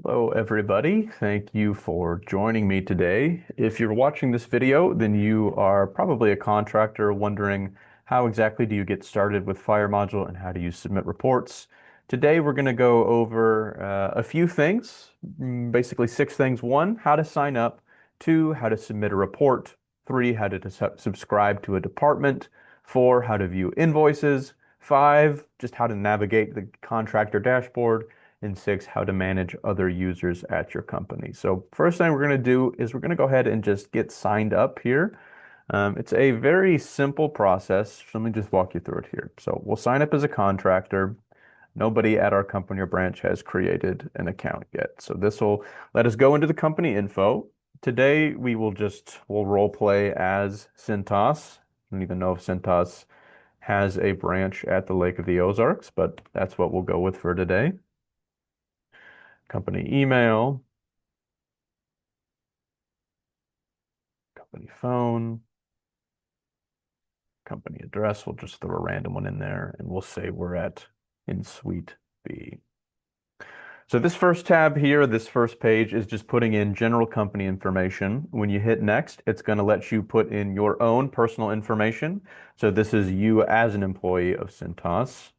Hello, everybody. Thank you for joining me today. If you're watching this video, then you are probably a contractor wondering how exactly do you get started with FireModule and how do you submit reports. Today, we're going to go over a few things, basically six things. One, how to sign up. Two, how to submit a report. Three, how to subscribe to a department. Four, how to view invoices. Five, just how to navigate the contractor dashboard, and six, how to manage other users at your company. So first thing we're going to do is we're going to go ahead and just get signed up here. It's a very simple process. Let me just walk you through it here. So we'll sign up as a contractor. Nobody at our company or branch has created an account yet. So this will let us go into the company info. Today we'll role play as Cintas. I don't even know if Cintas has a branch at the Lake of the Ozarks, but that's what we'll go with for today. Company email, company phone, company address. We'll just throw a random one in there and we'll say we're in Suite B. So this first tab here, this first page is just putting in general company information. When you hit next, it's going to let you put in your own personal information. So this is you as an employee of Cintas.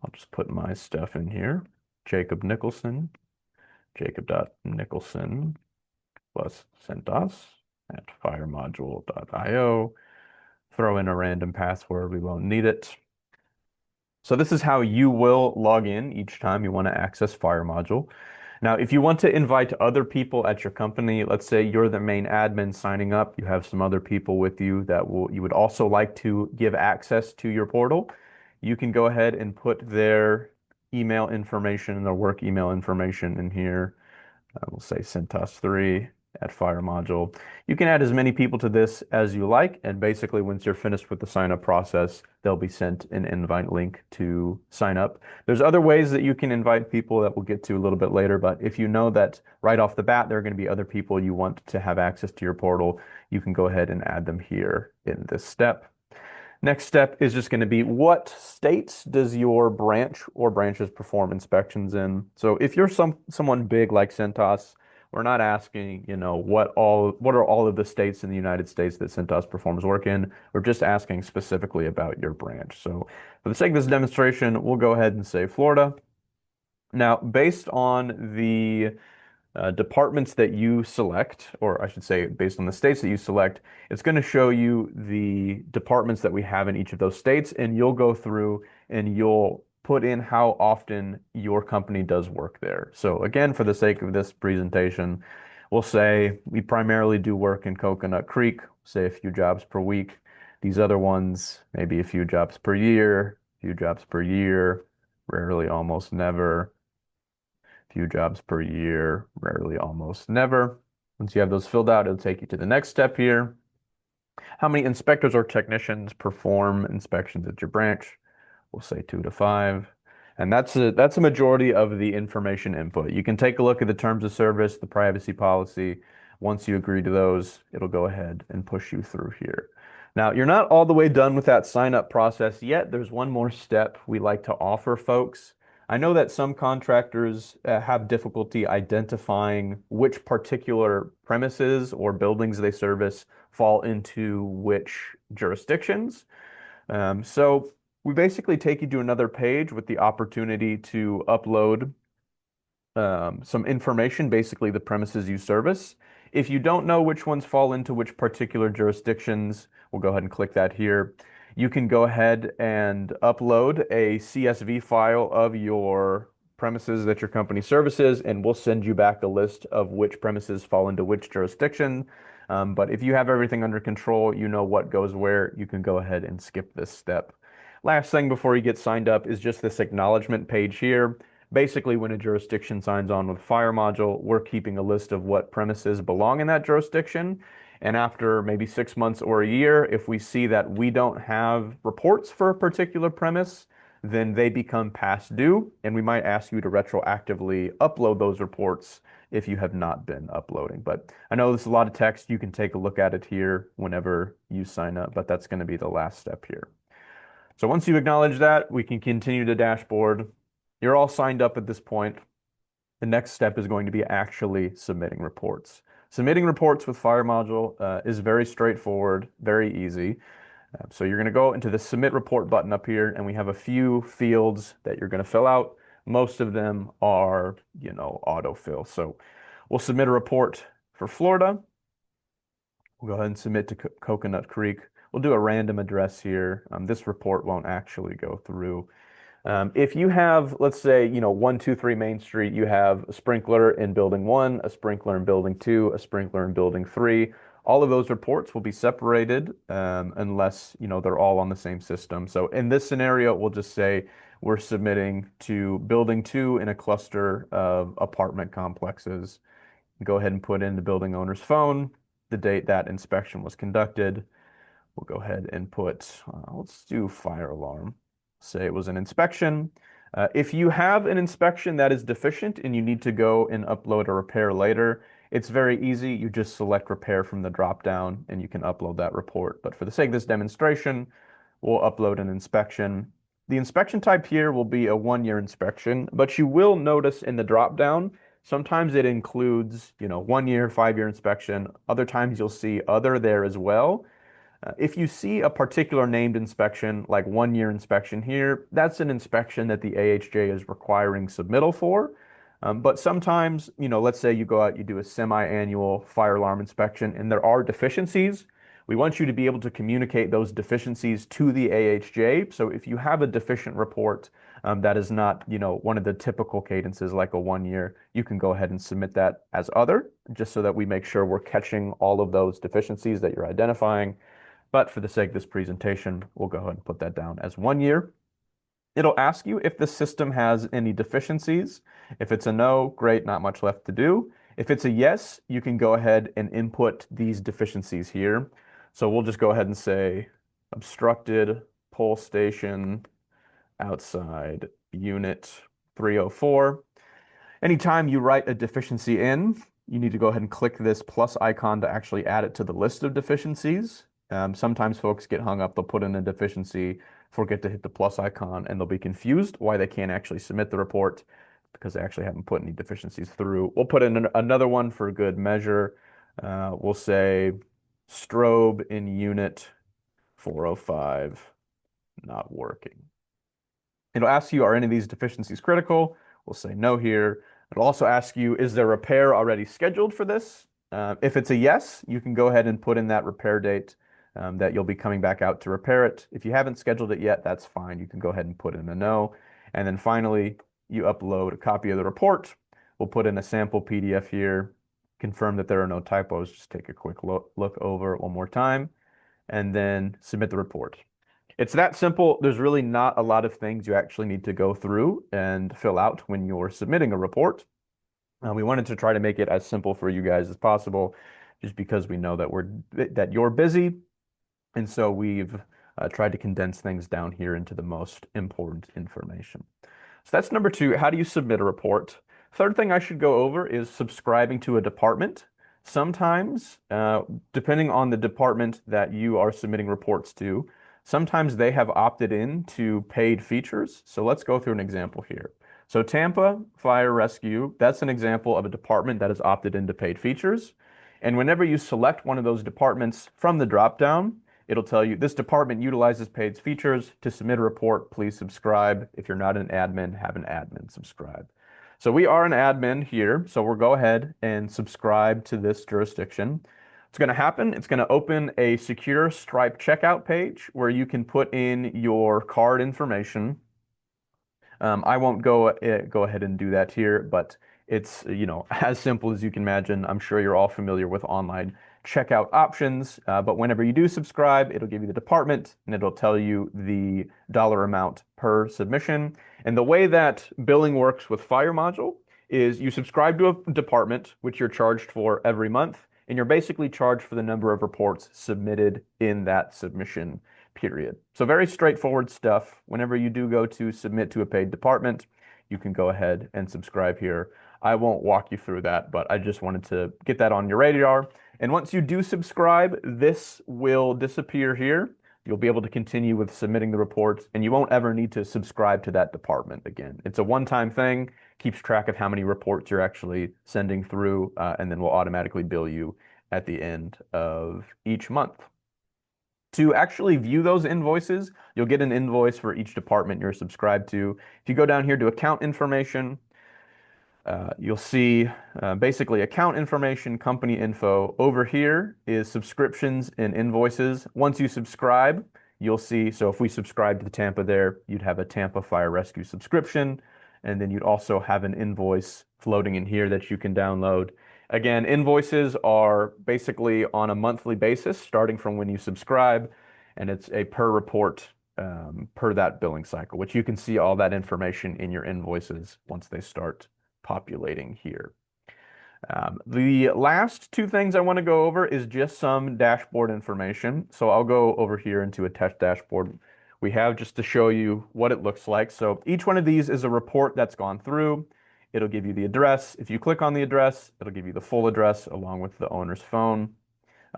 I'll just put my stuff in here. Jacob Nicholson, jacob.nicholson plus Cintas at FireModule.io. Throw in a random password. We won't need it. So this is how you will log in each time you want to access FireModule. Now, if you want to invite other people at your company, let's say you're the main admin signing up, you have some other people with you that you would also like to give access to your portal, you can go ahead and put their email information, their work email information in here. We'll say Cintas3 at FireModule. You can add as many people to this as you like, and basically once you're finished with the sign up process, they'll be sent an invite link to sign up. There's other ways that you can invite people that we'll get to a little bit later, but if you know that right off the bat there are going to be other people you want to have access to your portal, you can go ahead and add them here in this step. Next step is just going to be what states does your branch or branches perform inspections in? So if you're someone big like Cintas, we're not asking, what are all of the states in the United States that Cintas performs work in. We're just asking specifically about your branch. So for the sake of this demonstration, we'll go ahead and say Florida. Now, based on the departments that you select, or I should say based on the states that you select, it's going to show you the departments that we have in each of those states, and you'll go through and you'll put in how often your company does work there. So again, for the sake of this presentation, we'll say we primarily do work in Coconut Creek, say a few jobs per week. These other ones, maybe a few jobs per year, rarely, almost never. Few jobs per year, rarely, almost never. Once you have those filled out, it'll take you to the next step here. How many inspectors or technicians perform inspections at your branch? We'll say 2 to 5. And that's a majority of the information input. You can take a look at the terms of service, the privacy policy. Once you agree to those, it'll go ahead and push you through here. Now, you're not all the way done with that sign up process yet. There's one more step we like to offer folks. I know that some contractors have difficulty identifying which particular premises or buildings they service fall into which jurisdictions. So we basically take you to another page with the opportunity to upload some information, basically the premises you service. If you don't know which ones fall into which particular jurisdictions, we'll go ahead and click that here. You can go ahead and upload a CSV file of your premises that your company services, and we'll send you back a list of which premises fall into which jurisdiction. But if you have everything under control, you know what goes where, you can go ahead and skip this step. Last thing before you get signed up is just this acknowledgement page here. Basically, when a jurisdiction signs on with FireModule, we're keeping a list of what premises belong in that jurisdiction. And after maybe 6 months or a year, if we see that we don't have reports for a particular premise, then they become past due, and we might ask you to retroactively upload those reports if you have not been uploading. But I know this is a lot of text. You can take a look at it here whenever you sign up, but that's going to be the last step here. So once you acknowledge that, we can continue to dashboard. You're all signed up at this point. the next step is going to be actually submitting reports. Submitting reports with FireModule is very straightforward, very easy. So you're going to go into the Submit Report button up here, and we have a few fields that you're going to fill out. Most of them are, autofill. So we'll submit a report for Florida. We'll go ahead and submit to Coconut Creek. We'll do a random address here. This report won't actually go through. If you have, let's say, 123 Main Street, you have a sprinkler in building 1, a sprinkler in building 2, a sprinkler in building 3. All of those reports will be separated unless, they're all on the same system. So in this scenario, we'll just say we're submitting to building 2 in a cluster of apartment complexes. Go ahead and put in the building owner's phone, the date that inspection was conducted. We'll go ahead and put, let's do fire alarm. Say it was an inspection. If you have an inspection that is deficient and you need to go and upload a repair later, it's very easy. You just select repair from the drop-down and you can upload that report. But for the sake of this demonstration, we'll upload an inspection. The inspection type here will be a 1-year inspection, but you will notice in the drop-down, sometimes it includes, 1 year, 5-year inspection. Other times you'll see other there as well. If you see a particular named inspection, like 1-year inspection here, that's an inspection that the AHJ is requiring submittal for. But sometimes, let's say you go out, you do a semi-annual fire alarm inspection, and there are deficiencies. We want you to be able to communicate those deficiencies to the AHJ. So if you have a deficient report that is not, one of the typical cadences like a 1 year, you can go ahead and submit that as other, just so that we make sure we're catching all of those deficiencies that you're identifying. But for the sake of this presentation, we'll go ahead and put that down as 1 year. It'll ask you if the system has any deficiencies. If it's a no, great, not much left to do. If it's a yes, you can go ahead and input these deficiencies here. So we'll just go ahead and say obstructed pole station outside unit 304. Anytime you write a deficiency in, you need to go ahead and click this plus icon to actually add it to the list of deficiencies. Sometimes folks get hung up, they'll put in a deficiency, forget to hit the plus icon, and they'll be confused why they can't actually submit the report because they actually haven't put any deficiencies through. We'll put in another one for good measure. We'll say strobe in unit 405 not working. It'll ask you, are any of these deficiencies critical? We'll say no here. It'll also ask you, is there repair already scheduled for this? If it's a yes, you can go ahead and put in that repair date that you'll be coming back out to repair it. If you haven't scheduled it yet, that's fine. You can go ahead and put in a no. And then finally, you upload a copy of the report. We'll put in a sample PDF here, confirm that there are no typos. Just take a quick look over it one more time, and then submit the report. It's that simple. There's really not a lot of things you actually need to go through and fill out when you're submitting a report. We wanted to try to make it as simple for you guys as possible, just because we know that you're busy, and so we've tried to condense things down here into the most important information. So that's number 2. How do you submit a report? Third thing I should go over is subscribing to a department. Sometimes, depending on the department that you are submitting reports to, sometimes they have opted in to paid features. So let's go through an example here. So Tampa Fire Rescue, that's an example of a department that has opted into paid features. And whenever you select one of those departments from the dropdown, it'll tell you this department utilizes paid features. To submit a report, please subscribe. If you're not an admin, have an admin subscribe. So we are an admin here, so we'll go ahead and subscribe to this jurisdiction. What's going to happen, it's going to open a secure Stripe checkout page where you can put in your card information. I won't go ahead and do that here, but it's, as simple as you can imagine. I'm sure you're all familiar with online checkout options, but whenever you do subscribe, it'll give you the department and it'll tell you the dollar amount per submission. And the way that billing works with FireModule is you subscribe to a department, which you're charged for every month, and you're basically charged for the number of reports submitted in that submission period. So very straightforward stuff. Whenever you do go to submit to a paid department, you can go ahead and subscribe here. I won't walk you through that, but I just wanted to get that on your radar. And once you do subscribe, this will disappear here. You'll be able to continue with submitting the reports, and you won't ever need to subscribe to that department again. It's a one-time thing. keeps track of how many reports you're actually sending through, and then will automatically bill you at the end of each month. To actually view those invoices, you'll get an invoice for each department you're subscribed to. If you go down here to account information, you'll see basically account information, company info. Over here is subscriptions and invoices. Once you subscribe, you'll see, so if we subscribe to Tampa there, you'd have a Tampa Fire Rescue subscription, and then you'd also have an invoice floating in here that you can download. Again, invoices are basically on a monthly basis, starting from when you subscribe, and it's a per report per that billing cycle, which you can see all that information in your invoices once they start populating here. The last two things I want to go over is just some dashboard information. So I'll go over here into a test dashboard we have just to show you what it looks like. So each one of these is a report that's gone through. It'll give you the address. If you click on the address, it'll give you the full address along with the owner's phone,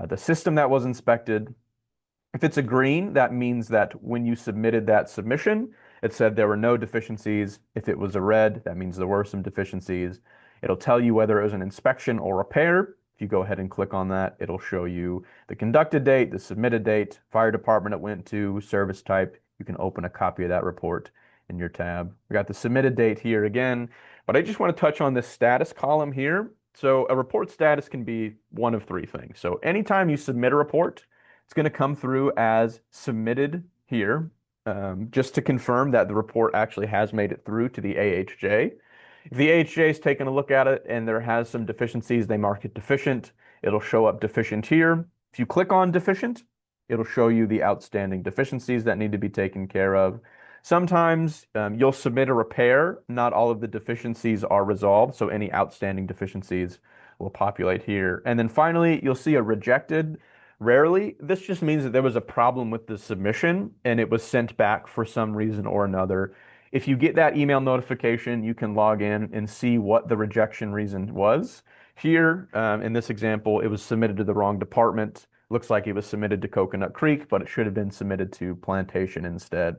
the system that was inspected. If it's a green, that means that when you submitted that submission, it said there were no deficiencies. If it was a red, that means there were some deficiencies. It'll tell you whether it was an inspection or repair. If you go ahead and click on that, it'll show you the conducted date, the submitted date, fire department it went to, service type. You can open a copy of that report in your tab. We got the submitted date here again, but I just want to touch on this status column here. So a report status can be one of three things. So anytime you submit a report, it's going to come through as submitted here, just to confirm that the report actually has made it through to the AHJ. If the AHJ has taken a look at it and there has some deficiencies, they mark it deficient. It'll show up deficient here. If you click on deficient, it'll show you the outstanding deficiencies that need to be taken care of. Sometimes you'll submit a repair. Not all of the deficiencies are resolved, so any outstanding deficiencies will populate here. And then finally, you'll see a rejected. Rarely, this just means that there was a problem with the submission and it was sent back for some reason or another. If you get that email notification, you can log in and see what the rejection reason was. Here, in this example, it was submitted to the wrong department. Looks like it was submitted to Coconut Creek, but it should have been submitted to Plantation instead.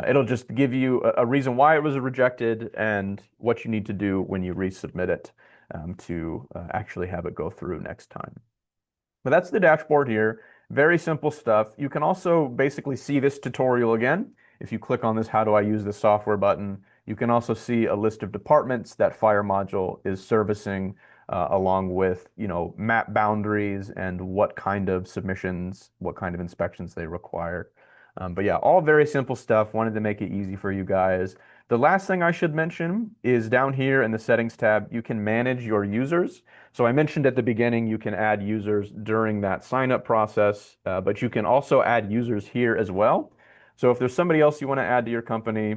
It'll just give you a reason why it was rejected and what you need to do when you resubmit it to actually have it go through next time. But that's the dashboard here. Very simple stuff. You can also basically see this tutorial again. If you click on this "How do I use this software" button, you can also see a list of departments that FireModule is servicing, along with, map boundaries and what kind of submissions, what kind of inspections they require. But yeah, all very simple stuff. Wanted to make it easy for you guys. The last thing I should mention is down here in the settings tab, you can manage your users. So I mentioned at the beginning, you can add users during that sign up process, but you can also add users here as well. So if there's somebody else you want to add to your company,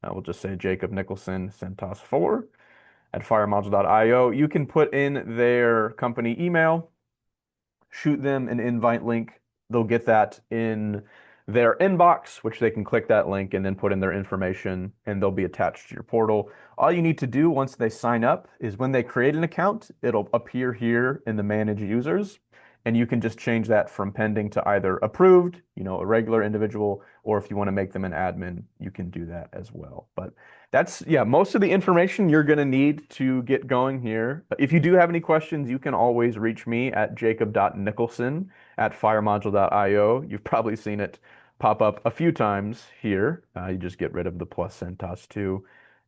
we'll just say Jacob Nicholson, CentOS4 at FireModule.io. You can put in their company email, shoot them an invite link. They'll get that in their inbox, which they can click that link and then put in their information, and they'll be attached to your portal. All you need to do once they sign up is when they create an account, it'll appear here in the Manage Users, and you can just change that from pending to either approved, a regular individual, or if you want to make them an admin, you can do that as well. But that's, most of the information you're going to need to get going here. If you do have any questions, you can always reach me at jacob.nicholson@firemodule.io. You've probably seen it pop up a few times here. You just get rid of the plus CentOS2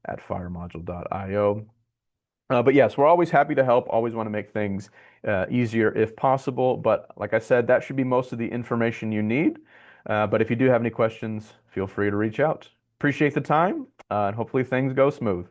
at firemodule.io. But yes, we're always happy to help, always want to make things easier if possible. But like I said, that should be most of the information you need. But if you do have any questions, feel free to reach out. Appreciate the time, and hopefully things go smooth.